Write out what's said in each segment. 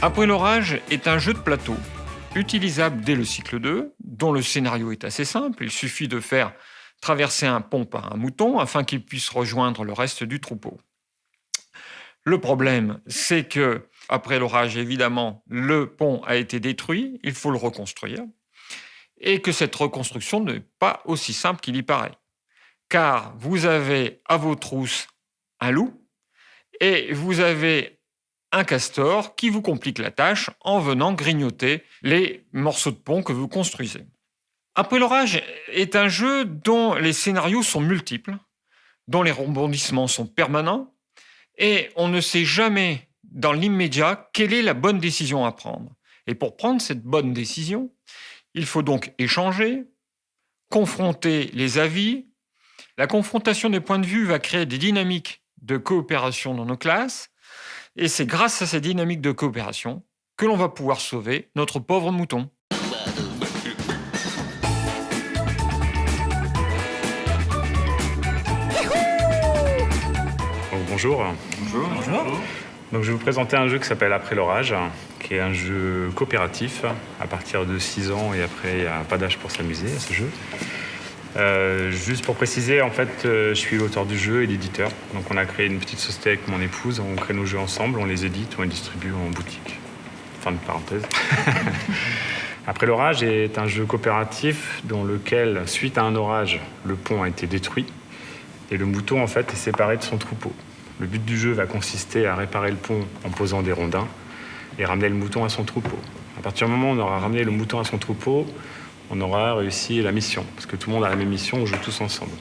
Après l'orage est un jeu de plateau, utilisable dès le cycle 2, dont le scénario est assez simple. Il suffit de faire traverser un pont par un mouton afin qu'il puisse rejoindre le reste du troupeau. Le problème, c'est que, après l'orage, évidemment, le pont a été détruit, il faut le reconstruire, et que cette reconstruction n'est pas aussi simple qu'il y paraît. Car vous avez à vos trousses un loup, et vous avez un castor qui vous complique la tâche en venant grignoter les morceaux de pont que vous construisez. Après l'orage est un jeu dont les scénarios sont multiples, dont les rebondissements sont permanents, et on ne sait jamais dans l'immédiat quelle est la bonne décision à prendre. Et pour prendre cette bonne décision, il faut donc échanger, confronter les avis. La confrontation des points de vue va créer des dynamiques de coopération dans nos classes, et c'est grâce à ces dynamiques de coopération que l'on va pouvoir sauver notre pauvre mouton. Bonjour. Bonjour. Donc, je vais vous présenter un jeu qui s'appelle Après l'orage, qui est un jeu coopératif à partir de 6 ans et après il n'y a pas d'âge pour s'amuser à ce jeu. Juste pour préciser, en fait, je suis l'auteur du jeu et l'éditeur. Donc on a créé une petite société avec mon épouse, on crée nos jeux ensemble, on les édite, on les distribue en boutique. Fin de parenthèse. Après l'orage est un jeu coopératif dans lequel, suite à un orage, le pont a été détruit et le mouton en fait est séparé de son troupeau. Le but du jeu va consister à réparer le pont en posant des rondins et ramener le mouton à son troupeau. À partir du moment où on aura ramené le mouton à son troupeau, on aura réussi la mission, parce que tout le monde a la même mission, on joue tous ensemble.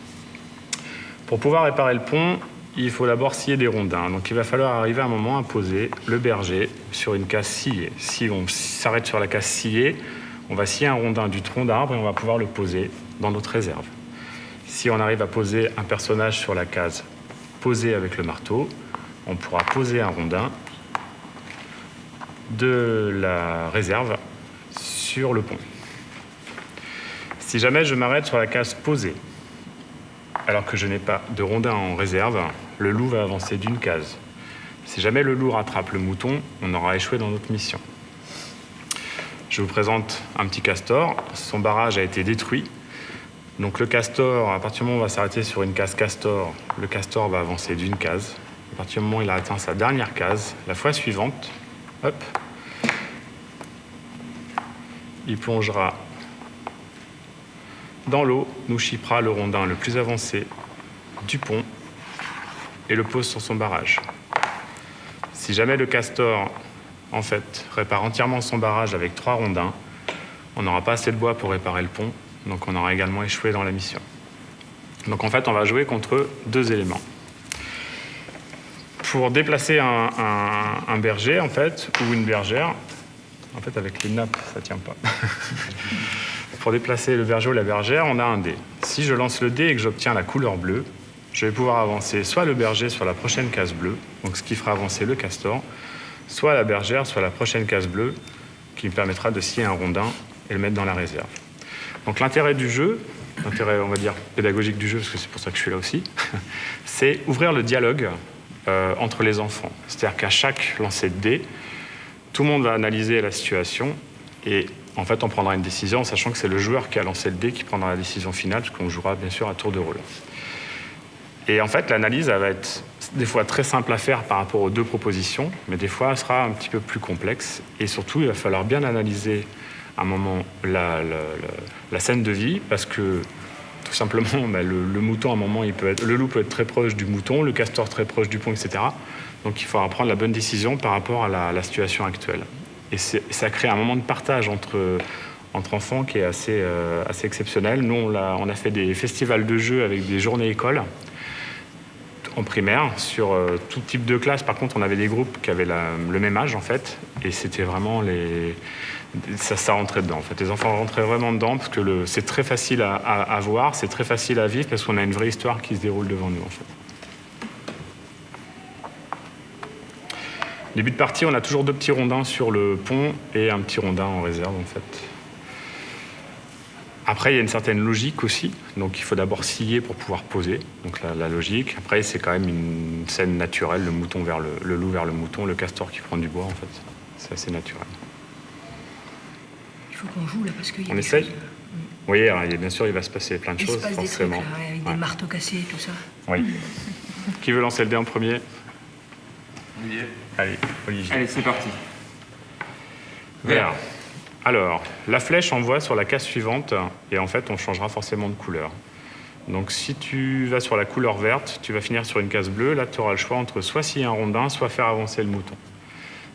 Pour pouvoir réparer le pont, il faut d'abord scier des rondins. Donc il va falloir arriver à un moment à poser le berger sur une case sciée. Si on s'arrête sur la case sciée, on va scier un rondin du tronc d'arbre et on va pouvoir le poser dans notre réserve. Si on arrive à poser un personnage sur la case posée avec le marteau, on pourra poser un rondin de la réserve sur le pont. Si jamais je m'arrête sur la case posée, alors que je n'ai pas de rondin en réserve, le loup va avancer d'une case. Si jamais le loup rattrape le mouton, on aura échoué dans notre mission. Je vous présente un petit castor. Son barrage a été détruit. Donc le castor, à partir du moment où on va s'arrêter sur une case castor, le castor va avancer d'une case. À partir du moment où il a atteint sa dernière case, la fois suivante, hop, il plongera dans l'eau, nous chippera le rondin le plus avancé du pont et le pose sur son barrage. Si jamais le castor, en fait, répare entièrement son barrage avec 3 rondins, on n'aura pas assez de bois pour réparer le pont, donc on aura également échoué dans la mission. Donc en fait, on va jouer contre 2 éléments. Pour déplacer un berger, en fait, ou une bergère, en fait, avec les nappes, ça tient pas. Pour déplacer le berger ou la bergère, on a un dé. Si je lance le dé et que j'obtiens la couleur bleue, je vais pouvoir avancer soit le berger sur la prochaine case bleue, donc ce qui fera avancer le castor, soit la bergère sur la prochaine case bleue, qui me permettra de scier un rondin et le mettre dans la réserve. Donc l'intérêt du jeu, l'intérêt, on va dire, pédagogique du jeu, parce que c'est pour ça que je suis là aussi, c'est ouvrir le dialogue entre les enfants. C'est-à-dire qu'à chaque lancer de dé, tout le monde va analyser la situation et en fait, on prendra une décision en sachant que c'est le joueur qui a lancé le dé qui prendra la décision finale, parce qu'on jouera bien sûr à tour de rôle. Et en fait, l'analyse, elle va être des fois très simple à faire par rapport aux 2 propositions, mais des fois, elle sera un petit peu plus complexe. Et surtout, il va falloir bien analyser à un moment la scène de vie, parce que tout simplement, le mouton, à un moment, le loup peut être très proche du mouton, le castor très proche du pont, etc. Donc, il faudra prendre la bonne décision par rapport à la situation actuelle. Et ça crée un moment de partage entre enfants qui est assez exceptionnel. Nous, on a fait des festivals de jeux avec des journées écoles en primaire sur tout type de classe. Par contre, on avait des groupes qui avaient le même âge, en fait. Et c'était vraiment ça rentrait dedans. En fait, les enfants rentraient vraiment dedans parce que c'est très facile à voir, c'est très facile à vivre parce qu'on a une vraie histoire qui se déroule devant nous, en fait. Début de partie, on a toujours 2 petits rondins sur le pont et un petit rondin en réserve, en fait. Après, il y a une certaine logique aussi. Donc, il faut d'abord scier pour pouvoir poser. Donc, la logique. Après, c'est quand même une scène naturelle. Le mouton vers le loup vers le mouton, le castor qui prend du bois, en fait. C'est assez naturel. Il faut qu'on joue là parce qu'il y a On des essaye choses. Oui, alors, bien sûr, il va se passer plein de Il se choses, passe des trucs forcément. là, avec des marteaux cassés et tout ça. Oui. Qui veut lancer le dé en premier? Olivier. Allez, Olivier. Allez, c'est parti. Vert. Alors, la flèche envoie sur la case suivante et en fait, on changera forcément de couleur. Donc, si tu vas sur la couleur verte, tu vas finir sur une case bleue. Là, tu auras le choix entre soit scier un rondin, soit faire avancer le mouton.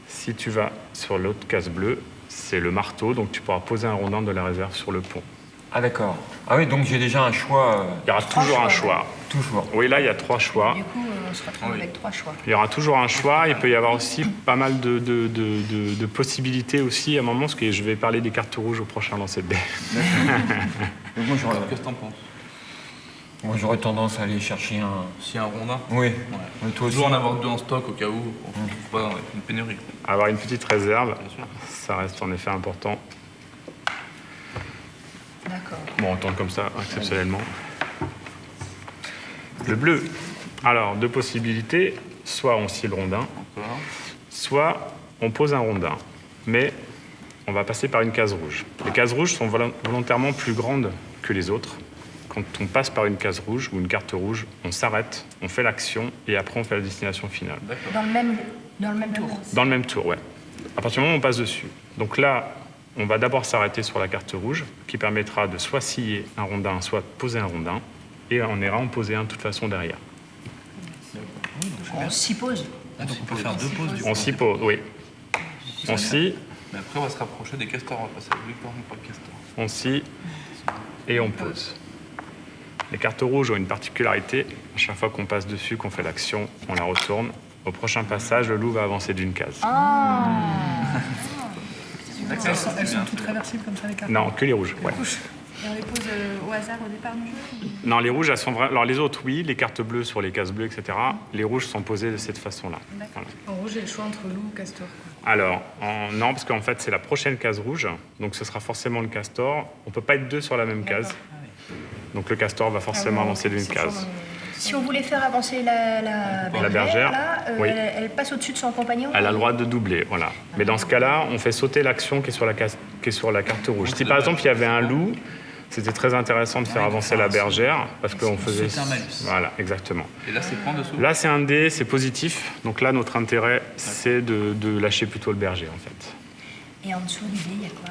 Si tu vas sur l'autre case bleue, c'est le marteau, donc tu pourras poser un rondin de la réserve sur le pont. Ah d'accord. Ah oui, donc j'ai déjà un choix. Il y aura toujours un choix. Toujours. Oui, là, il y a 3 choix. Du coup, on se retrouve avec 3 choix. Il y aura toujours un choix. Il peut y avoir aussi pas mal de possibilités aussi à un moment, parce que je vais parler des cartes rouges au prochain lancer de dés. Donc moi, Qu'est-ce que t'en penses? j'aurais tendance à aller chercher un... Si un rondin? Oui. Ouais. Mais toi aussi. Toujours en avoir 2 en stock au cas où on ne trouve pas une pénurie. Avoir une petite réserve, Bien sûr. ça reste en effet important. D'accord. Bon, on tente comme ça, exceptionnellement. Le bleu. Alors, 2 possibilités. Soit on scie le rondin, Encore. soit on pose un rondin. Mais on va passer par une case rouge. Les cases rouges sont volontairement plus grandes que les autres. Quand on passe par une case rouge ou une carte rouge, on s'arrête, on fait l'action et après on fait la destination finale. D'accord. Dans le même tour. Dans le même tour, ouais. À partir du moment où on passe dessus. Donc là, on va d'abord s'arrêter sur la carte rouge, qui permettra de soit scier un rondin, soit poser un rondin, et on ira en poser un de toute façon derrière. On s'y pose. Ah, donc on peut faire 2 pauses du coup. On s'y pose, oui. On scie, Mais après, on va se rapprocher des castors. On va passer à Victor, non pas le castor. on scie et on pose. Les cartes rouges ont une particularité. À chaque fois qu'on passe dessus, qu'on fait l'action, on la retourne. Au prochain passage, le loup va avancer d'une case. D'accord, Elles c'est sont bien. toutes réversibles comme ça, les cartes. Non, que les rouges. Ouais. Et on les pose au hasard au départ du jeu. Non, les rouges, elles sont vraies. Alors les autres, oui, les cartes bleues sur les cases bleues, etc. Les rouges sont posées de cette façon-là. Voilà. En rouge, j'ai le choix entre loup ou castor. Alors, non, parce qu'en fait, c'est la prochaine case rouge, donc ce sera forcément le castor. On ne peut pas être 2 sur la même case. Donc le castor va forcément avancer d'une case. Si on voulait faire avancer la bergère, là, oui. elle passe au-dessus de son compagnon. Elle a le droit de doubler, voilà. Mais dans ce cas-là, on fait sauter l'action qui est sur la carte rouge. Si par exemple il y avait un loup, c'était très intéressant de faire avancer la bergère parce qu'on faisait. Sauter un malus. Voilà, exactement. Et là, c'est point dessous. Là, c'est un dé, c'est positif. Donc là, notre intérêt, c'est de lâcher plutôt le berger, en fait. Et en dessous du dé, il y a quoi?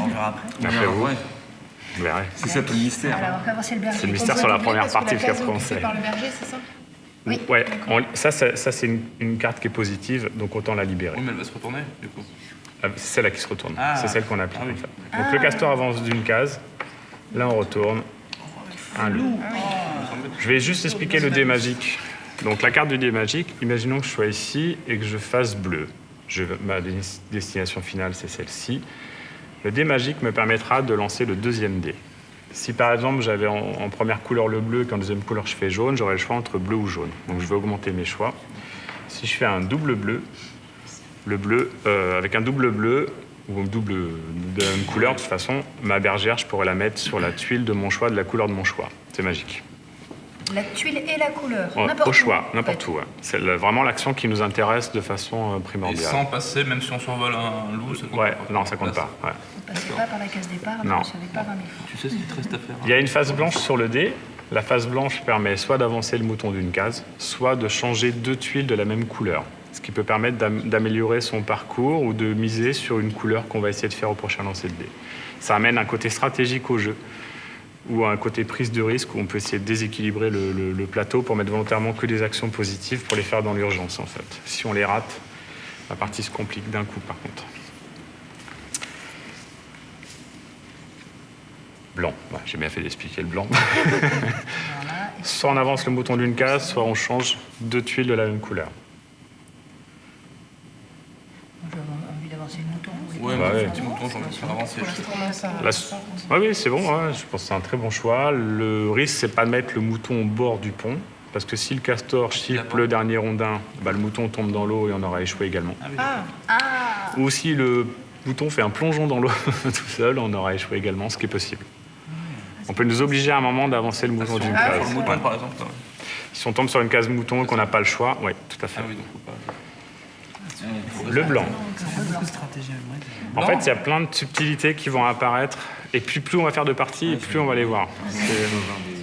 On verra après. D'après vous, Ouais. vous verrez. C'est ça tout le mystère. Alors, on fait avancer le berger. C'est le mystère sur la première partie, puis après on C'est sait. par le berger, c'est ça? Oui. Ouais, ça c'est une carte qui est positive, donc autant la libérer. Oui, mais elle va se retourner, du coup. C'est celle-là qui se retourne. Ah. C'est celle qu'on applique, Ah oui. en fait. Donc le castor avance d'une case. Là, on retourne. Un loup. Je vais juste expliquer le dé magique. Donc la carte du dé magique, imaginons que je sois ici et que je fasse bleu. Ma destination finale, c'est celle-ci. Le dé magique me permettra de lancer le 2e dé. Si par exemple j'avais en première couleur le bleu et qu'en deuxième couleur je fais jaune, j'aurais le choix entre bleu ou jaune. Donc je vais augmenter mes choix. Si je fais un double bleu, avec un double bleu ou un double de la même couleur, de toute façon, ma bergère, je pourrais la mettre sur la tuile de mon choix, de la couleur de mon choix. C'est magique. La tuile et la couleur. Ouais, N'importe au où. choix, n'importe Ouais. où. Ouais. C'est vraiment l'action qui nous intéresse de façon Et primordiale. sans passer, même si on survole un loup, ça compte Ouais, pas. non, ça compte pas. Ouais. Vous passez pas par la case départ, Non. vous savez pas 20 000 fois. Tu sais ce qu'il te reste à faire. Il y a une face blanche sur le dé. La face blanche permet soit d'avancer le mouton d'une case, soit de changer 2 tuiles de la même couleur. Ce qui peut permettre d'améliorer son parcours ou de miser sur une couleur qu'on va essayer de faire au prochain lancer de dé. Ça amène un côté stratégique au jeu, ou un côté prise de risque où on peut essayer de déséquilibrer le plateau pour mettre volontairement que des actions positives pour les faire dans l'urgence, en fait. Si on les rate, la partie se complique d'un coup, par contre. Blanc. Ouais, j'ai bien fait d'expliquer le blanc. Voilà. Et Soit on avance le mouton d'une case, soit on change 2 tuiles de la même couleur. j'ai envie d'avancer le mouton. Vous Ouais, voulez Bah mais ouais. un petit mouton, j'ai envie de faire avancer. Pour l'instant, là, ça. Là, oui, c'est bon, ouais, je pense que c'est un très bon choix. Le risque, c'est pas de mettre le mouton au bord du pont, parce que si le castor chip le dernier rondin, bah, le mouton tombe dans l'eau et on aura échoué également. Ah oui, Ah, Ou si le mouton fait un plongeon dans l'eau tout seul, on aura échoué également, ce qui est possible. On peut nous obliger à un moment d'avancer le mouton d'une Sur case. le mouton, Ouais. par exemple. Si on tombe sur une case mouton et qu'on n'a pas le choix, oui, tout à fait. Ah oui, donc faut pas. Le blanc. Beaucoup de stratégies. En fait, il y a plein de subtilités qui vont apparaître. Et plus on va faire de parties, et plus on va les voir.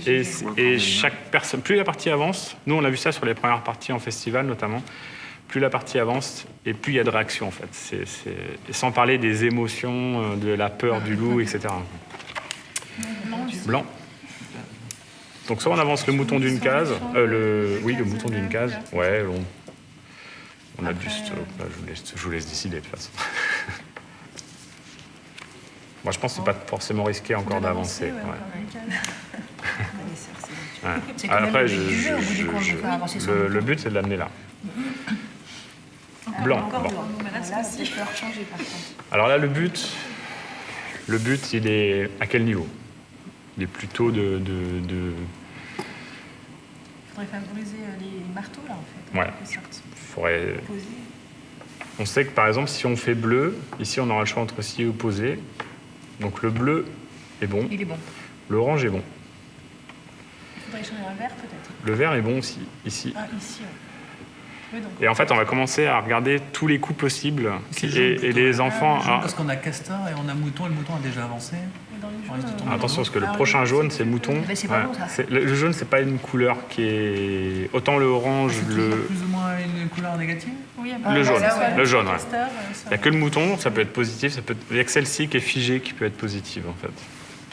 Et chaque personne, plus la partie avance, nous on a vu ça sur les premières parties en festival notamment, plus la partie avance et plus il y a de réactions en fait. Et sans parler des émotions, de la peur du loup, etc. Blanc. Donc soit on avance le mouton d'une case, le mouton d'une case. Ouais, on a juste. Je vous laisse décider de toute façon. Moi, je pense que c'est pas forcément risqué encore d'avancer. Ouais. C'est quand même Après, le but du jeu, au bout du compte, de faire avancer son le but, c'est de l'amener là. Blanc. Bon. Alors là, le but, il est à quel niveau? Il est plutôt de... Il faudrait favoriser les marteaux, là, en fait. Ouais. On sait que, par exemple, si on fait bleu, ici, on aura le choix entre scier ou poser. Donc le bleu est bon. Il est bon. L'orange est bon. Il faudrait changer un vert, peut-être. Le vert est bon aussi, ici. Ah, ici, ouais. Oui, donc, Et en fait, on va commencer à regarder tous les coups possibles. Et les enfants... Parce qu'on a castor et on a mouton, et le mouton a déjà avancé. dans les On risque de jeux, tomber Attention, parce que le prochain jaune, c'est le mouton. Mais c'est pas bon, ça. Le jaune, c'est pas une couleur qui est... Autant le orange, C'est toujours plus ou moins une couleur négative. Oui, Le jaune, ouais. le jaune, ouais. Castor, Il n'y a que le mouton, ça peut être positif. Ça peut être... Il n'y a que celle-ci qui est figée qui peut être positive, en fait.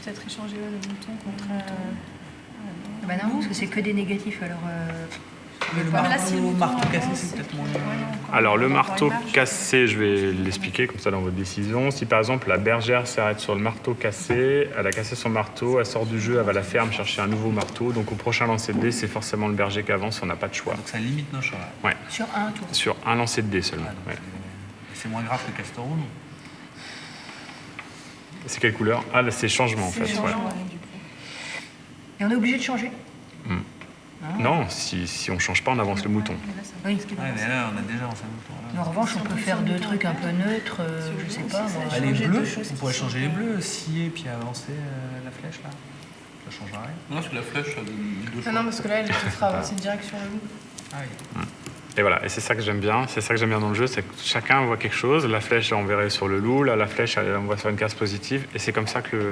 Peut-être échanger le mouton contre... Bah non, parce que c'est que des négatifs, alors... Mais le là, si le mouton marteau cassé, avance, c'est peut-être moins... Alors, le marteau cassé, je vais l'expliquer comme ça dans votre décision. Si par exemple la bergère s'arrête sur le marteau cassé, elle a cassé son marteau, elle sort du jeu, elle va à la ferme chercher un nouveau marteau. Donc au prochain lancer de dés, c'est forcément le berger qui avance, on n'a pas de choix. Donc ça limite nos choix. Ouais, Sur un tour. sur un lancer de dés seulement. Ouais. C'est moins grave que castor ou non? C'est quelle couleur? Ah, là, c'est changement en fait. Ouais. Et on est obligé de changer. Non, si on ne change pas, on avance le mouton. Oui. Ouais, mais là, on a déjà lancé le mouton. En revanche, on peut faire deux trucs un peu neutres, je sais pas. moi. Les changer bleus, deux choses on pourrait changer les bleus, scier puis avancer la flèche là. Ça changera rien. Non, parce que la flèche, ça donne deux Ah choix. non, parce que là, elle te fera avancer direct sur le loup. Ah oui. Et voilà, et c'est ça que j'aime bien. C'est ça que j'aime bien dans le jeu, c'est que chacun voit quelque chose. La flèche, on verrait sur le loup. Là, la flèche, on voit sur une case positive. Et c'est comme ça que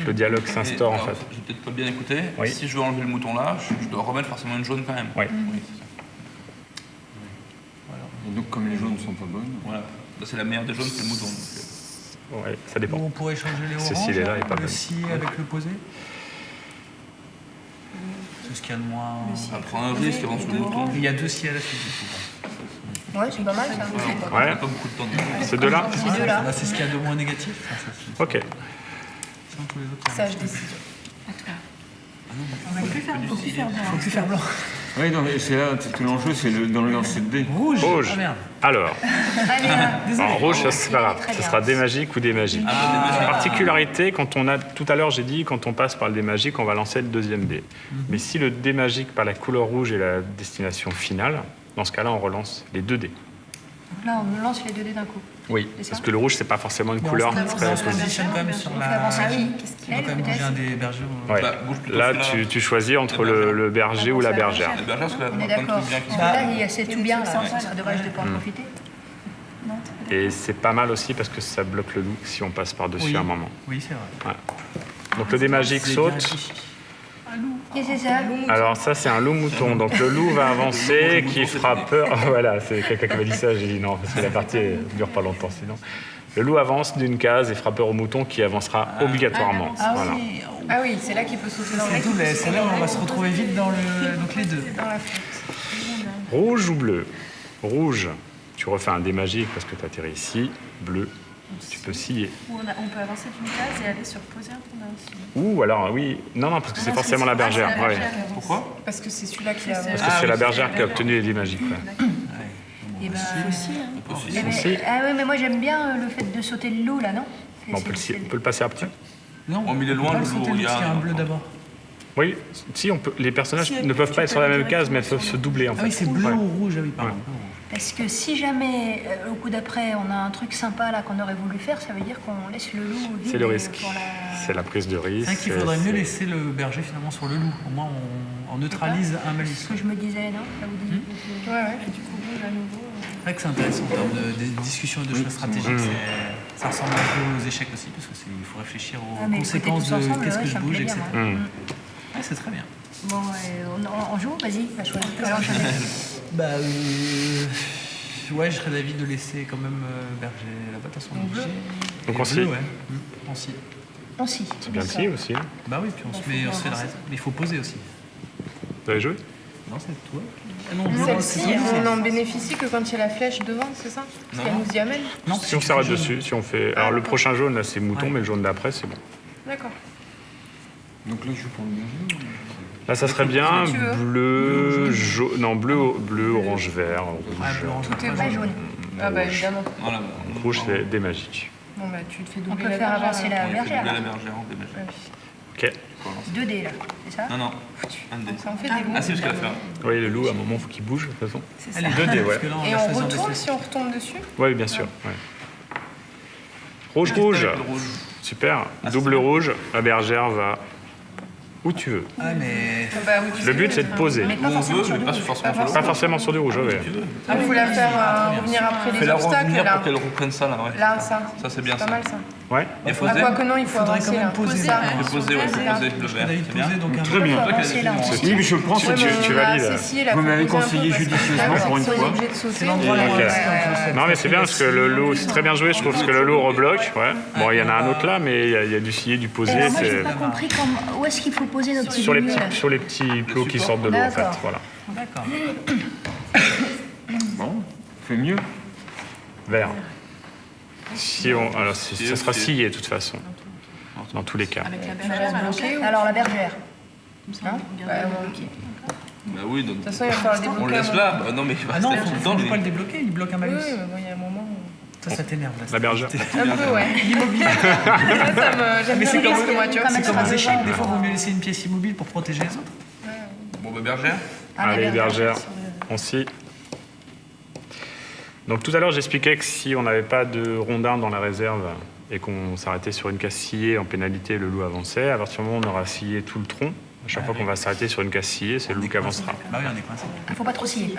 le dialogue s'instaure en Alors, fait. J'ai peut-être pas bien écouté. Oui. Si je veux enlever le mouton là, je dois remettre forcément une jaune quand même. Oui. Oui, c'est ça. Et donc, comme les jaunes ne sont pas bonnes, Voilà. Là, c'est la meilleure des jaunes, c'est le mouton. Donc, Ouais, ça dépend. Ou on pourrait changer les Ceci, oranges, il est là, il est pas le bon. scier avec le posé. C'est ce qu'il y a de moins... ça prend un risque avant sur le mouton. Il y a deux scies à la suite. Ouais, c'est pas mal ça. On Ouais. n'a pas beaucoup de temps. Ces deux-là? Ces deux-là. Bah, c'est ce qu'il y a de moins négatif. Enfin, ça, Ok. sinon, tous les autres, ça Sage décision. Faut plus faire blanc. oui, non, mais c'est là, tout l'enjeu, c'est dans le lancer de dés. Rouge. Rouge. Ah merde. Alors, Allez, en rouge, ça, c'est pas grave. Très Ce bien. sera des magiques ou des magiques. Particularité, quand on a, tout à l'heure, j'ai dit, quand on passe par le dé magique, on va lancer le deuxième dé. Mais si le dé magique par la couleur rouge est la destination finale, dans ce cas-là, on relance les deux dés. Donc là, on lance les deux dés d'un coup. Oui, C'est ça parce que le rouge, c'est pas forcément une Mais couleur on se très positionne positive. quand même sur On fait la... avancer qui On va Elle, quand même bouger un peut-être des bergers. Ouais. Bah, bouge plutôt Là, celui-là. tu choisis entre le berger ou la bergère. La bergère, parce que là, On on est a plein de d'accord. trucs bien qui Parce sont. que là, il y a assez tout bien, là. Ce serait dommage de ne pas en profiter. Et c'est pas mal aussi parce que ça bloque le loup si on passe par-dessus Oui. un moment. Oui, c'est vrai. Donc le dé magique C'est bien saute. réfléchi. Qu'est-ce que c'est ça? Alors ça, c'est un loup-mouton. Donc le loup va avancer, qui fera peur. Voilà, c'est quelqu'un qui m'a dit ça. J'ai dit non, parce que la partie ne dure pas longtemps sinon. Le loup avance d'une case et fera peur au mouton qui avancera obligatoirement. Ah Voilà. oui, ah oui, c'est là qu'il peut sauter dans C'est tout, c'est là où on va se retrouver vite dans le... Donc les deux. dans la flèche. Rouge ou bleu? Rouge, tu refais un dé magique parce que tu atterris ici. Bleu, tu peux scier. Ou on peut avancer d'une case et aller sur poser un tour aussi. Ou alors, oui, non, parce que c'est forcément la bergère. Ah, c'est la Ouais. bergère qui avance. Pourquoi? Parce que c'est celui-là qui avance. Parce que c'est la bergère qui a obtenu les dés magiques. Ouais. Eh ben, Aussi, hein. On peut aussi. eh ben, Si. ah oui, mais moi j'aime bien le fait de sauter le loup là, non? Bon, on peut le passer après. Non, On met le loin, on va le sauter loup, le il y a parce qu'il y a un un- bleu d'abord. Oui, si, les personnages Si, ne peuvent tu pas être peux sur la le même case, mais elles peuvent se doubler en Ah fait. oui, c'est bleu Ouais. ou rouge, ah oui, pardon. Parce que si jamais, au coup d'après, on a un truc sympa là qu'on aurait voulu faire, ça veut dire qu'on laisse le loup vivre. C'est le risque. pour la- C'est la prise de C'est risque. vrai qu'il faudrait mieux c'est- laisser le berger finalement sur le loup. Au moins, on neutralise un malus. Ce que je me disais, non ça vous dit Ouais, et du coup, rouge à nouveau. C'est vrai que c'est intéressant en termes de discussion et de choix stratégiques. Ça ressemble un peu aux échecs aussi, parce qu'il faut réfléchir aux Ah, mais conséquences écoutez, tous de ensemble, qu'est-ce ouais, que je ça me bouge, plaît etc. bien, ouais. Ouais, c'est très bien. Bon, on joue, vas-y, va choisir. Alors, Bah, ouais, je serais d'avis de laisser quand même berger là-bas, de toute façon. Donc Et on bleu, scie. ouais. On scie. on s'y. C'est bien si aussi. Bah oui, puis on se fait le reste. Mais il faut poser aussi. Vous avez joué? Non, c'est toi. Ah non, non, Celle-ci, c'est toi. on n'en bénéficie que quand il y a la flèche devant, c'est ça? Parce qu'elle nous y amène. Non, Si on tu s'arrête fais jaune. dessus, si on fait. Alors le d'accord. prochain jaune là c'est mouton, Ouais. mais le jaune d'après c'est bon. D'accord. Donc là, je joue pour le berger. Là ça serait bien tu veux. bleu, jaune, non bleu, orange, vert, rouge. Ouais, bleu, orange, Tout est Pas bon. jaune. Ah bah rouge. évidemment. Voilà. Rouge c'est des magiques. Bon bah tu te fais On doubler peut la faire bergère, avancer alors. la On fait bergère. doubler la là. bergère, on déménage. Ok. 2D là, c'est ça Non, non. Un dé. Ça en fait des Ah, si, parce qu'elle a fait un. Oui le loup à un moment faut qu'il bouge de toute façon. Allez, 2D, ouais. parce que là, Et va on choisir des retourne sets. si on retombe dessus? Oui bien sûr. Ouais. Rouge rouge. Avec le rouge. Super. Double rouge. La bergère va où tu veux. Ah, mais. Ah bah oui, tu Le sais, but c'est de poser. Mais Où pas on forcément veut, sur mais du pas rouge. forcément sur le Pas rouge. forcément sur du rouge, ouais. Tu veux. il faut la faire revenir après les Fais-la obstacles revenir là. pour qu'elle reprenne ça là, ouais. Là, ça. Ça, c'est bien Pas ça. mal ça. Ouais. Et Ah poser. quoi que non, il faut Faudrait avancer quand même là. poser. Ça. Faut poser, ouais, faut Là. poser le vert. David C'est bien. poser, donc un Très peu. bien. On peut avancer là. Oui, mais je prends Tu- ce tu- que tu valides. Vous Vous m'avez conseillé judicieusement pour une fois. C'est l'endroit Ok. où on reste. Non mais c'est bien parce que le loup, c'est très bien joué, je trouve parce que le loup rebloque. Ouais. Bon, il y en a un autre là, mais il y a du scier, du posé. Alors moi, j'ai C'est pas compris où est-ce qu'il faut poser notre petit sur les milieu, là. petits plots qui sortent de l'eau en fait. D'accord. Voilà. D'accord. Bon, fait mieux. Vert. Si on, alors ça sera scié de toute façon. Dans tous les cas. Avec la bergère bloquée ou... Alors la bergère. Non Bah, bon, ok. Bah oui, donc. De toute façon, il va falloir le On le débloquer. laisse là. Bah non, mais il va Ah non, rester tout le temps. faut pas le débloquer, il bloque un Oui, malus. oui, mais bon, il y a un moment où... Ça t'énerve. là. La bergère. Un peu, ouais. Immobilier. J'aime Mais bien c'est les comme- risques, moi, tu vois. comme C'est comme ça les va échecs, devant. des fois, il vaut mieux laisser une pièce immobile pour protéger les autres. Bon, bah bergère. Ah, la Allez, bergère. bergère, on scie. Donc tout à l'heure, j'expliquais que si on n'avait pas de rondin dans la réserve et qu'on s'arrêtait sur une case sciée en pénalité, le loup avançait. À partir du moment où on aura scié tout le tronc, à chaque fois qu'on va s'arrêter sur une case sciée, c'est le loup qui avancera. Bah oui, on est coincé. Il faut pas trop scier.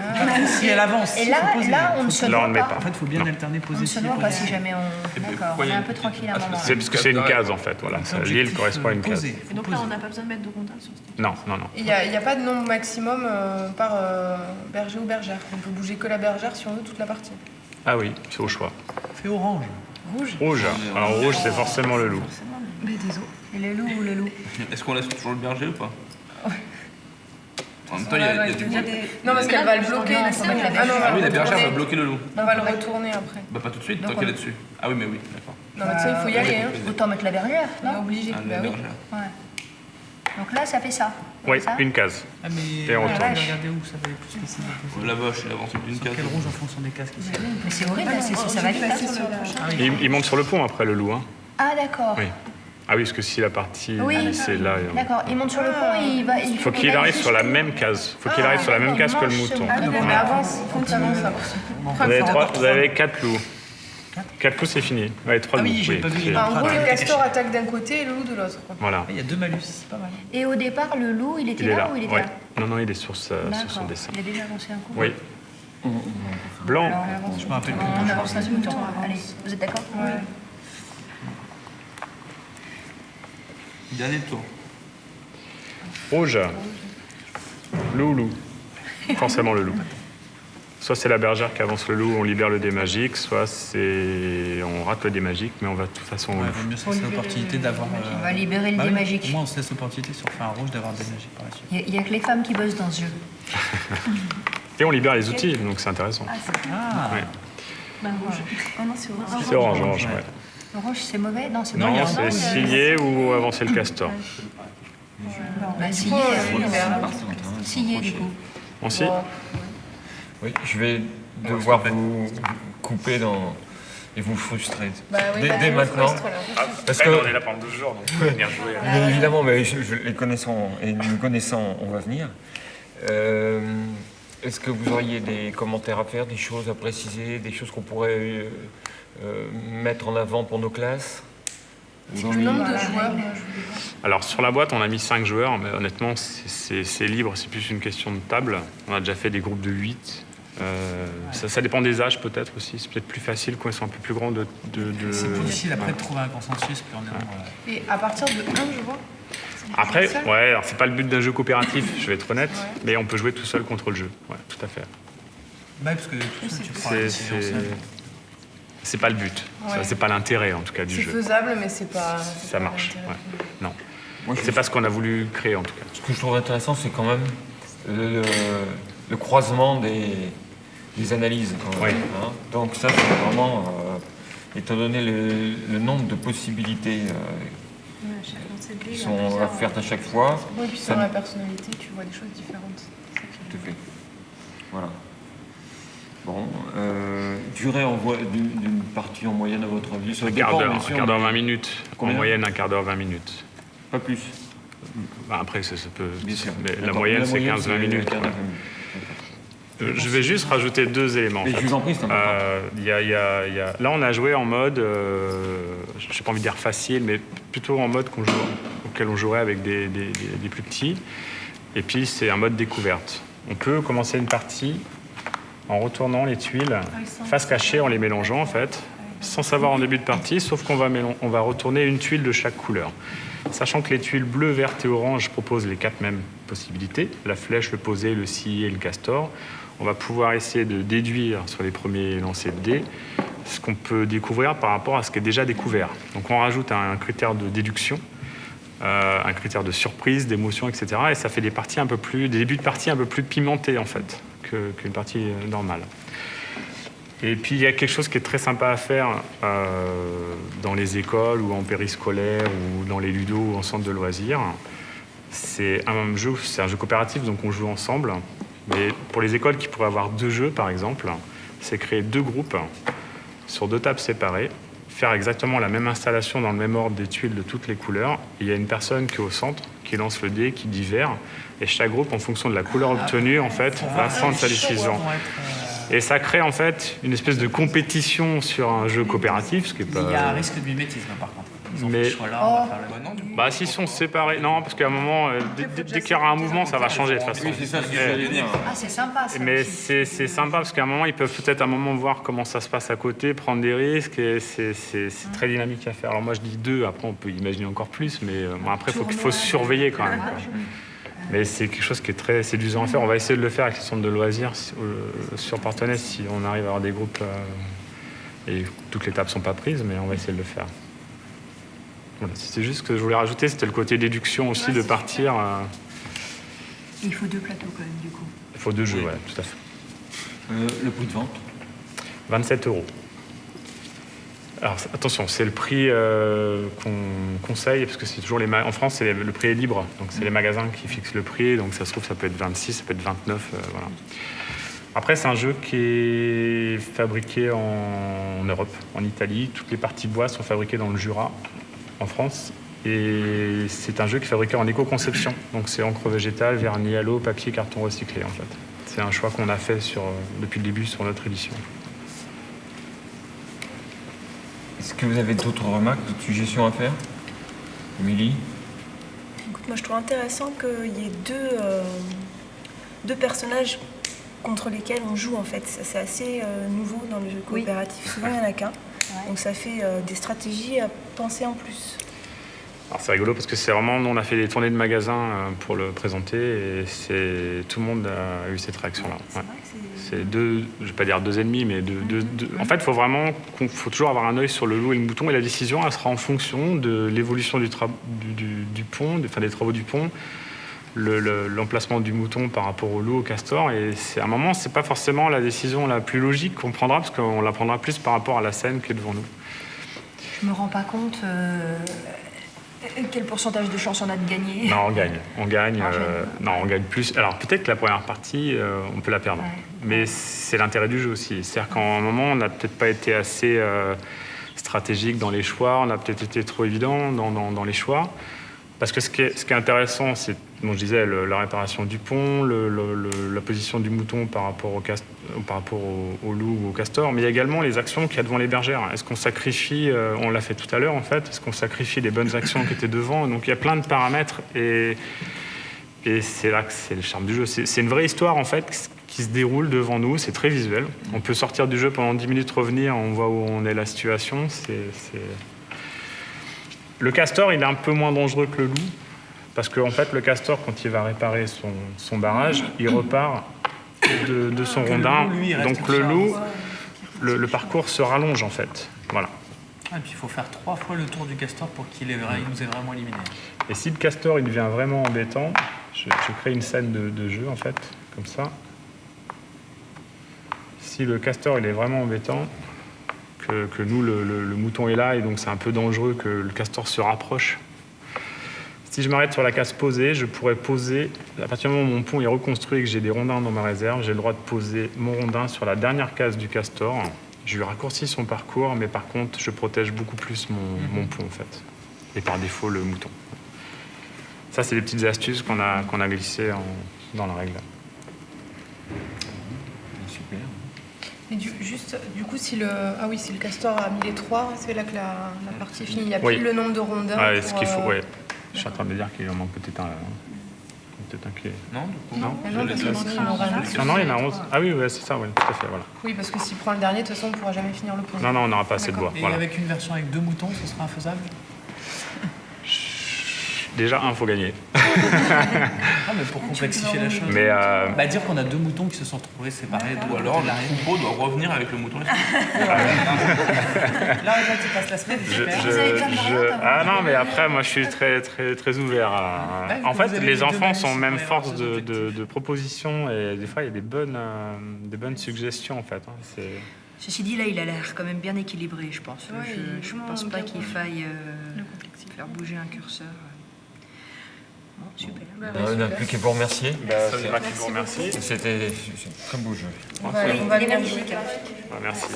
Si elle avance, Et faut là, poser. là, on ne se Là, on noie ne met pas. pas. En fait, il faut bien Non. alterner, On poser, ne se scier, noie pas poser. si jamais on... D'accord, on est un peu tranquille à un moment. C'est parce que c'est une case en fait. Voilà. Ça, L'île correspond à une case. Poser. Et donc là, on n'a pas besoin de mettre de rondins sur ce Non, non, non. Il n'y a pas de nombre maximum par berger ou bergère. On peut bouger que la bergère si on veut toute la partie. Ah oui, c'est au choix. Fais orange. Rouge. Rouge. Alors rouge, c'est forcément le loup. Et le loup ou le loup Est-ce qu'on laisse toujours le berger ou pas En même temps, il y a du coup. Non, parce qu'elle va le bloquer. Non, là, faut c'est mettre la bon. Ah non, Ah oui, la on va bergère va retourner. bloquer le loup. On va le retourner après. Bah pas tout de suite, Donc, toi qu'elle on- est dessus. Ah oui, mais oui, d'accord. Non, mais ça, il faut y aller. Hein. Autant mettre la bergère, On est non obligé. Ah, Bah la oui. bergère. Ouais. Donc là, ça fait ça. Oui, Ça une case. Ah, mais Et on retourne. regardez où ça va aller plus possible. La vache, il avance d'une Sur case. quel rouge en fonction des casques ici. Mais c'est horrible, là, ça va vite. là. Ah oui. Il monte sur le pont après le loup. Hein. Ah d'accord. Oui. Ah oui, parce que si la partie Oui. c'est là. D'accord, il monte sur le pont et il va... Il faut qu'il arrive sur la même case. Il faut qu'il arrive sur la même case que le mouton. Ah oui, mais avance. Continue ça. Vous avez 4 loups. 4 loups, c'est fini. Ouais, 3 Ah loups. oui, j'ai pas vu c'est- les En gros, le Ah, castor attaque d'un côté et le loup de l'autre. Voilà. Il y a 2 malus, c'est pas mal. Et au départ, le loup, il était Il est là là. ou il était Ouais. là Non, non, il est sur son D'accord. dessin. Il a déjà avancé un coup. Oui. Blanc. Je me rappelle plus. On avance un mouton. Allez, vous êtes d'accord Dernier tour. Rouge. Loup. Forcément le loup. Soit c'est la bergère qui avance le loup, on libère le dé magique, soit c'est on rate le dé magique, mais on va de toute façon au Ouais, loup. vaut mieux se laisser l'opportunité d'avoir. On va libérer le Bah dé oui, magique. Au moins, on se laisse l'opportunité sur faire un rouge d'avoir des magiques par la suite. Il n'y a que les femmes qui bossent dans ce jeu. Et on libère les outils, donc c'est intéressant. Ah, Ouais. Oh non, c'est orange. C'est orange, ouais. Orange, c'est mauvais Non, c'est Non, bon. c'est scier ou avancer le castor. Bah, Du scier, coup, on libère. scier, du coup. On scie. Oui, je vais devoir vous couper et vous frustrez. Bah oui, dès ça me maintenant. frustre, là. Parce Après, que- on est là pendant 12 jours, donc on va venir jouer. Mais évidemment, mais les connaissant et nous connaissant, on va venir. Est-ce que vous auriez des commentaires à faire, des choses à préciser, des choses qu'on pourrait mettre en avant pour nos classes? Ou dans Le les- nombre de Voilà, joueurs, règle. moi, je voulais voir. Alors sur la boîte, on a mis 5 joueurs, mais honnêtement, c'est libre, c'est plus une question de table. On a déjà fait des groupes de 8. Ça dépend des âges peut-être aussi. C'est peut-être plus facile quand ils sont un peu plus grands de... C'est plus difficile après de trouver un consensus, plus on est nombre. Et à partir de 1, je vois. Après, Seul ouais, alors c'est pas le but d'un jeu coopératif, je vais être honnête, Ouais. mais on peut jouer tout seul contre le jeu. Ouais, tout à fait. Ouais, parce que tout seul, tu prends la C'est décision seul. c'est pas le but. Ça, Ouais. C'est pas l'intérêt en tout cas du C'est jeu. faisable, mais c'est pas. c'est Ça pas marche. l'intérêt. Ouais. Non, Moi, je c'est pas ce qu'on a voulu créer en tout cas. Ce que je trouve intéressant, c'est quand même le croisement des analyses. Quand même, Oui. hein. Donc ça, c'est vraiment, étant donné le nombre de possibilités qui sont offertes à chaque fois, Oui, puis Ça selon me- la personnalité, tu vois des choses différentes. C'est ça qui est tout à fait. Voilà. Bon, durée d'une partie en moyenne à votre avis? Ça Un dépend, quart d'heure, bien un sûr, quart d'heure, mais 20 minutes. Combien En moyenne, un quart d'heure, 20 minutes. Pas plus, Bah, après, ça peut. bien sûr. Mais la D'accord. moyenne, c'est moyenne, 15-20 minutes. quart d'heure, 20 minutes. Je vais juste rajouter 2 éléments. en Mais fait. je vous en prie, c'est important. Là, on a joué en mode, je n'ai pas envie de dire facile, mais plutôt en mode auquel on jouerait avec des plus petits. Et puis, c'est un mode découverte. On peut commencer une partie en retournant les tuiles face cachée, en les mélangeant en fait, sans savoir en début de partie, sauf qu'on va retourner une tuile de chaque couleur. Sachant que les tuiles bleues, vertes et oranges proposent les 4 mêmes possibilités, la flèche, le posé, le scié et le castor, on va pouvoir essayer de déduire sur les premiers lancers de dés ce qu'on peut découvrir par rapport à ce qui est déjà découvert. Donc on rajoute un critère de déduction, un critère de surprise, d'émotion, etc. Et ça fait des débuts de partie un peu plus pimentés en fait qu'une partie normale. Et puis il y a quelque chose qui est très sympa à faire dans les écoles ou en périscolaire ou dans les ludos ou en centre de loisirs. C'est un jeu coopératif, donc on joue ensemble. Mais pour les écoles qui pourraient avoir 2 jeux, par exemple, c'est créer 2 groupes sur 2 tables séparées, faire exactement la même installation dans le même ordre des tuiles de toutes les couleurs. Et il y a une personne qui est au centre, qui lance le dé, qui dit vert. Et chaque groupe, en fonction de la couleur obtenue, en fait, va prendre sa décision. Et ça crée en fait une espèce de compétition sur un jeu coopératif, ce qui est pas... Il y a un risque de mimétisme par contre. Ils ont Mais- fait ce choix-là, on va faire le Bah non, du coup. Bah s'ils sont séparés, non, parce qu'à un moment, dès qu'il y aura un mouvement, ça va changer de toute façon. Oui, c'est ça ce que j'allais dire. Ah, c'est sympa ça. Mais aussi. c'est sympa parce qu'à un moment, ils peuvent peut-être à un moment voir comment ça se passe à côté, prendre des risques, et c'est très dynamique à faire. Alors moi, je dis 2, après on peut imaginer encore plus, mais bon, après, il faut surveiller quand même. Mais c'est quelque chose qui est très séduisant à faire. On va essayer de le faire avec les centres de loisirs sur Partenay si on arrive à avoir des groupes et toutes les tables sont pas prises, mais on va essayer de le faire. Voilà, c'était juste ce que je voulais rajouter, c'était le côté déduction aussi de partir. Il faut 2 plateaux quand même du coup. Il faut 2 jeux, ouais, tout à fait. Le prix de vente? 27 €. Alors attention, c'est le prix qu'on conseille, parce que c'est toujours en France, le prix est libre, donc c'est les magasins qui fixent le prix, donc ça se trouve, ça peut être 26, ça peut être 29, voilà. Après, c'est un jeu qui est fabriqué en Europe, en Italie. Toutes les parties bois sont fabriquées dans le Jura, en France. Et c'est un jeu qui est fabriqué en éco-conception. Donc c'est encre végétale, vernis à l'eau, papier, carton recyclé, en fait. C'est un choix qu'on a fait depuis le début sur notre édition. Est-ce que vous avez d'autres remarques, d'autres suggestions à faire? Émilie? Écoute, moi je trouve intéressant qu'il y ait deux personnages contre lesquels on joue en fait. C'est assez nouveau dans le jeu coopératif. Souvent il n'y en a qu'un. Ouais. Donc ça fait des stratégies à penser en plus. Alors c'est rigolo parce que c'est vraiment, nous on a fait des tournées de magasins pour le présenter et tout le monde a eu cette réaction-là. C'est Ouais. vrai que C'est je vais pas dire 2 ennemis, mais en fait, faut toujours avoir un œil sur le loup et le mouton, et la décision, elle sera en fonction de l'évolution du pont, des travaux du pont, l'emplacement du mouton par rapport au loup, au castor, et à un moment, c'est pas forcément la décision la plus logique qu'on prendra, parce qu'on la prendra plus par rapport à la scène qui est devant nous. Je me rends pas compte. Et quel pourcentage de chance on a de gagner? Non, on gagne. On gagne. Ah, Non, on gagne plus. Alors peut-être que la première partie, on peut la perdre. Ouais. Mais c'est l'intérêt du jeu aussi. C'est-à-dire qu'à un moment, on n'a peut-être pas été assez stratégique dans les choix. On a peut-être été trop évident dans les choix. Parce que ce qui est intéressant, c'est, je disais, la réparation du pont, la position du mouton par rapport au loup ou au castor, mais il y a également les actions qu'il y a devant les bergères. Est-ce qu'on sacrifie, on l'a fait tout à l'heure en fait, est-ce qu'on sacrifie les bonnes actions qui étaient devant? Donc il y a plein de paramètres et c'est là que c'est le charme du jeu. C'est une vraie histoire en fait qui se déroule devant nous, c'est très visuel. On peut sortir du jeu pendant 10 minutes, revenir, on voit où on est, la situation. Le castor, il est un peu moins dangereux que le loup, parce qu'en fait, le castor, quand il va réparer son barrage, il repart de son rondin. loup, lui, il reste Donc le sur- loup, le parcours se rallonge en fait. Voilà. Ah, et puis il faut faire 3 fois le tour du castor pour qu'il il nous ait vraiment éliminé. Et si le castor, il devient vraiment embêtant, je crée une scène de jeu en fait, comme ça. Si le castor, il est vraiment embêtant, que nous, le mouton est là, et donc c'est un peu dangereux que le castor se rapproche. Si je m'arrête sur la case posée, je pourrais poser, à partir du moment où mon pont est reconstruit et que j'ai des rondins dans ma réserve, j'ai le droit de poser mon rondin sur la dernière case du castor. Je lui raccourcis son parcours, mais par contre, je protège beaucoup plus mon pont, en fait. Et par défaut, le mouton. Ça, c'est des petites astuces qu'on a glissées dans la règle. Super. Et du coup, si le castor a mis les 3, c'est là que la partie est finie. Il n'y a Oui. plus le nombre de rondins. Ouais, pour, ce qu'il faut, ouais. Je suis en d'accord. train de dire qu'il en manque peut-être un. Peut-être un qui est... Non, du coup. Non. Ah non, parce que sinon, il aura un Ah non, il y en a 11. Ah oui, ouais, c'est ça, ouais, tout à fait, voilà. Oui, parce que s'il prend le dernier, de toute façon, on ne pourra jamais finir le pont. Non, non, on n'aura pas assez de bois. Et Voilà. avec une version avec 2 moutons, ce sera faisable? Déjà, il faut gagner. Ah, mais pour complexifier la chose. Mais Bah, dire qu'on a 2 moutons qui se sont retrouvés séparés. Ou alors le troupeau doit revenir avec le mouton. Là, tu passes la semaine, c'est super. Vous avez plein de variantes, hein. Ah non, mais après, moi, je suis très, très, très ouvert à... Ouais, En vous fait, avez les les deux enfants mêmes, sont même ouais, force leurs objectifs. de propositions et des fois, il y a des bonnes suggestions, en fait. Hein. C'est... Ceci dit, là, il a l'air quand même bien équilibré, je pense. Ouais, il est Je vraiment pense pas bien qu'il pensé. faille faire bouger un curseur. Bon, super. On n'a plus qu'à vous remercier. c'est moi qui vous remercie. C'était un très beau jeu. On va venir jouer. Merci.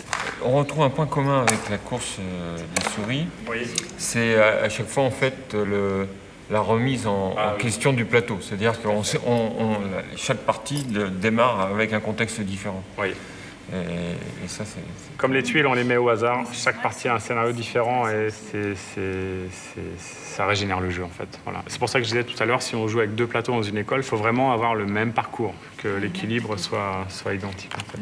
On retrouve un point commun avec la course des souris. Oui. C'est à chaque fois en fait la remise en oui. question du plateau. C'est-à-dire que chaque partie démarre avec un contexte différent. Oui. Et ça, c'est Comme les tuiles, on les met au hasard. Chaque partie a un scénario différent et ça régénère le jeu, en fait. Voilà. C'est pour ça que je disais tout à l'heure, si on joue avec 2 plateaux dans une école, il faut vraiment avoir le même parcours, que l'équilibre soit identique, en fait.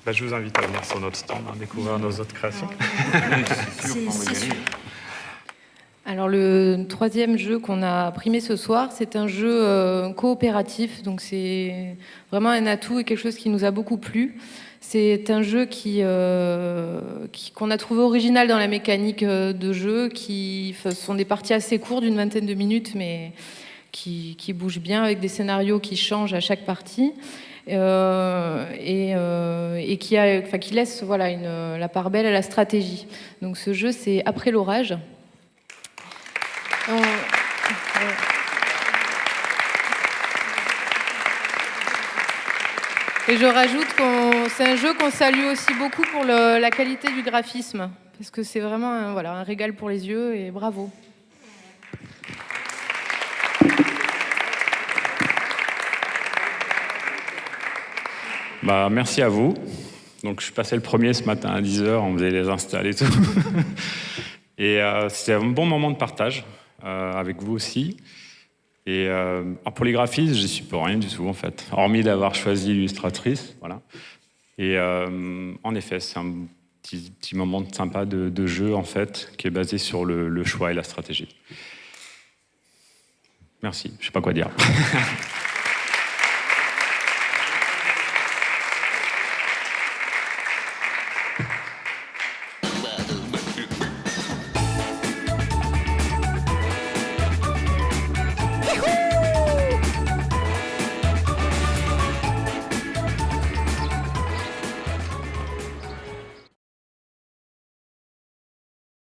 Là, je vous invite à venir sur notre stand, découvrir nos autres créations. C'est sûr. Alors le 3e jeu qu'on a primé ce soir, c'est un jeu coopératif, donc c'est vraiment un atout et quelque chose qui nous a beaucoup plu. C'est un jeu qu'on a trouvé original dans la mécanique de jeu, qui sont des parties assez courtes, d'une 20aine de minutes, mais qui bougent bien avec des scénarios qui changent à chaque partie. Et qui laisse la part belle à la stratégie. Donc ce jeu, c'est Après l'orage. Et je rajoute que c'est un jeu qu'on salue aussi beaucoup pour la qualité du graphisme, parce que c'est vraiment un régal pour les yeux, et bravo. Merci à vous. Donc, je suis passé le premier ce matin à 10h, on faisait les installs et tout. Et c'était un bon moment de partage avec vous aussi. Et pour les graphismes, je suis pour rien du tout, en fait, hormis d'avoir choisi l'illustratrice. Voilà. Et en effet, c'est un petit moment sympa de jeu, en fait, qui est basé sur le choix et la stratégie. Merci, je ne sais pas quoi dire.